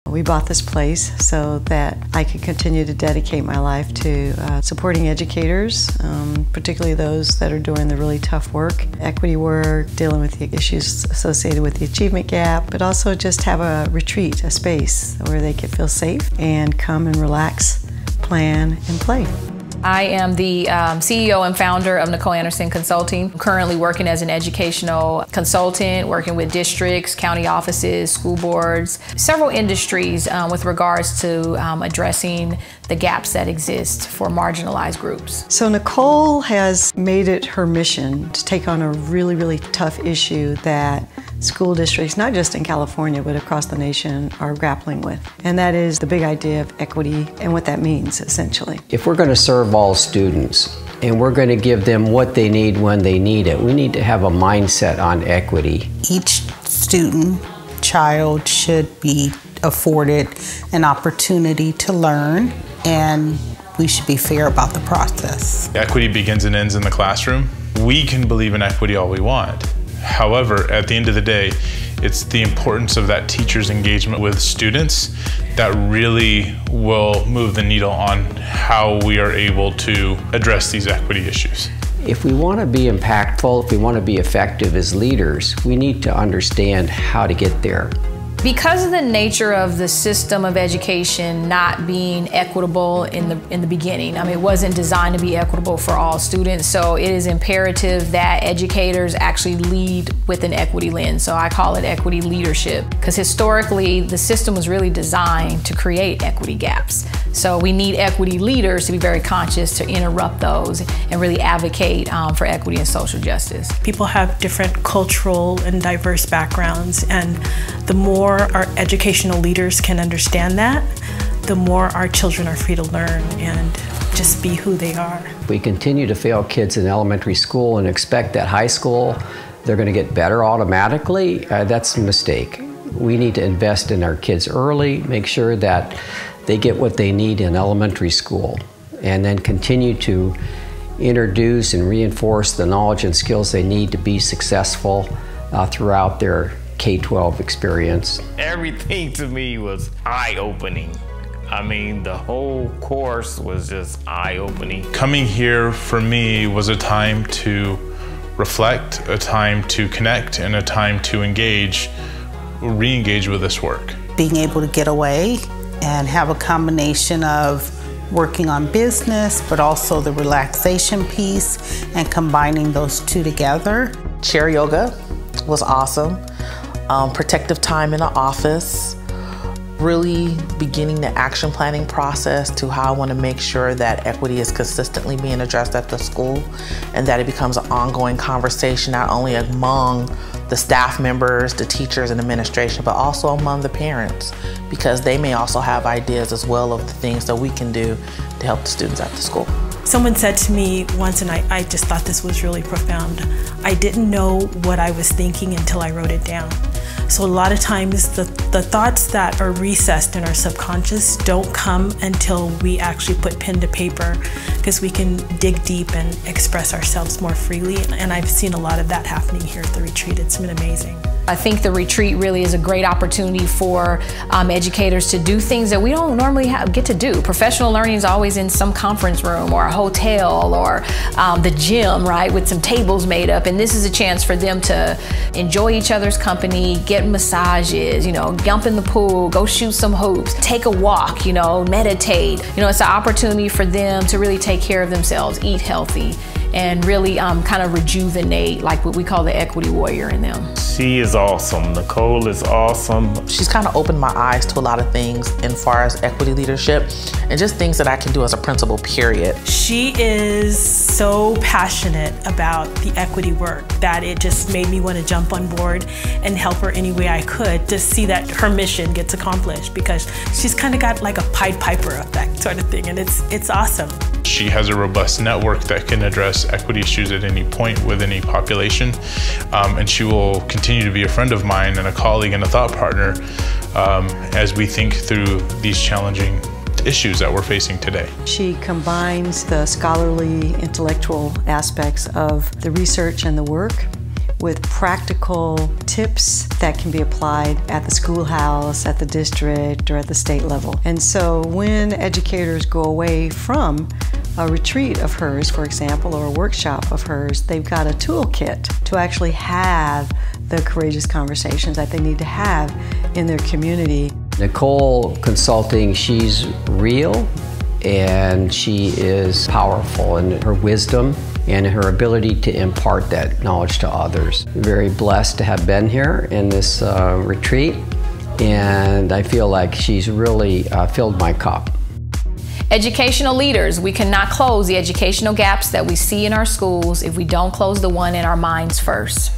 We bought this place so that I could continue to dedicate my life to supporting educators, particularly those that are doing the really tough work, equity work, dealing with the issues associated with the achievement gap, but also just have a retreat, a space where they can feel safe and come and relax, plan, and play. I am the CEO and founder of Nicole A Consulting. I'm currently working as an educational consultant, working with districts, county offices, school boards, several industries with regards to addressing the gaps that exist for marginalized groups. So Nicole has made it her mission to take on a really, really tough issue that school districts, not just in California, but across the nation, are grappling with. And that is the big idea of equity and what that means, essentially. If we're going to serve all students and we're going to give them what they need when they need it, we need to have a mindset on equity. Each student, child should be afforded an opportunity to learn, and we should be fair about the process. Equity begins and ends in the classroom. We can believe in equity all we want. However, at the end of the day, it's the importance of that teacher's engagement with students that really will move the needle on how we are able to address these equity issues. If we want to be impactful, if we want to be effective as leaders, we need to understand how to get there. Because of the nature of the system of education not being equitable in the beginning, I mean, it wasn't designed to be equitable for all students, so it is imperative that educators actually lead with an equity lens. So I call it equity leadership, because historically the system was really designed to create equity gaps. So we need equity leaders to be very conscious to interrupt those and really advocate for equity and social justice. People have different cultural and diverse backgrounds, and the more our educational leaders can understand that, the more our children are free to learn and just be who they are. We continue to fail kids in elementary school and expect that high school they're going to get better automatically. That's a mistake. We need to invest in our kids early, make sure that they get what they need in elementary school, and then continue to introduce and reinforce the knowledge and skills they need to be successful throughout their K-12 experience. Everything to me was eye-opening. I mean, the whole course was just eye-opening. Coming here for me was a time to reflect, a time to connect, and a time to re-engage with this work. Being able to get away and have a combination of working on business, but also the relaxation piece, and combining those two together. Chair yoga was awesome. Protective time in the office, really beginning the action planning process to how I want to make sure that equity is consistently being addressed at the school, and that it becomes an ongoing conversation not only among the staff members, the teachers and administration, but also among the parents, because they may also have ideas as well of the things that we can do to help the students at the school. Someone said to me once, and I just thought this was really profound, I didn't know what I was thinking until I wrote it down. So a lot of times the thoughts that are recessed in our subconscious don't come until we actually put pen to paper, because we can dig deep and express ourselves more freely. And I've seen a lot of that happening here at the retreat. It's been amazing. I think the retreat really is a great opportunity for educators to do things that we don't normally get to do. Professional learning is always in some conference room or a hotel or the gym, right, with some tables made up. And this is a chance for them to enjoy each other's company, get massages, you know, jump in the pool, go shoot some hoops, take a walk, you know, meditate. You know, it's an opportunity for them to really take care of themselves, eat healthy, and really kind of rejuvenate, like what we call the equity warrior in them. She is awesome. Nicole is awesome. She's kind of opened my eyes to a lot of things as far as equity leadership and just things that I can do as a principal, period. She is so passionate about the equity work that it just made me want to jump on board and help her any way I could to see that her mission gets accomplished, because she's kind of got like a Pied Piper effect sort of thing, and it's awesome. She has a robust network that can address equity issues at any point with any population, and she will continue to be a friend of mine and a colleague and a thought partner as we think through these challenging issues that we're facing today. She combines the scholarly, intellectual aspects of the research and the work with practical tips that can be applied at the schoolhouse, at the district, or at the state level. And so when educators go away from a retreat of hers, for example, or a workshop of hers, they've got a toolkit to actually have the courageous conversations that they need to have in their community. Nicole Consulting, she's real and she is powerful in her wisdom and in her ability to impart that knowledge to others. Very blessed to have been here in this retreat, and I feel like she's really filled my cup. Educational leaders, we cannot close the educational gaps that we see in our schools if we don't close the one in our minds first.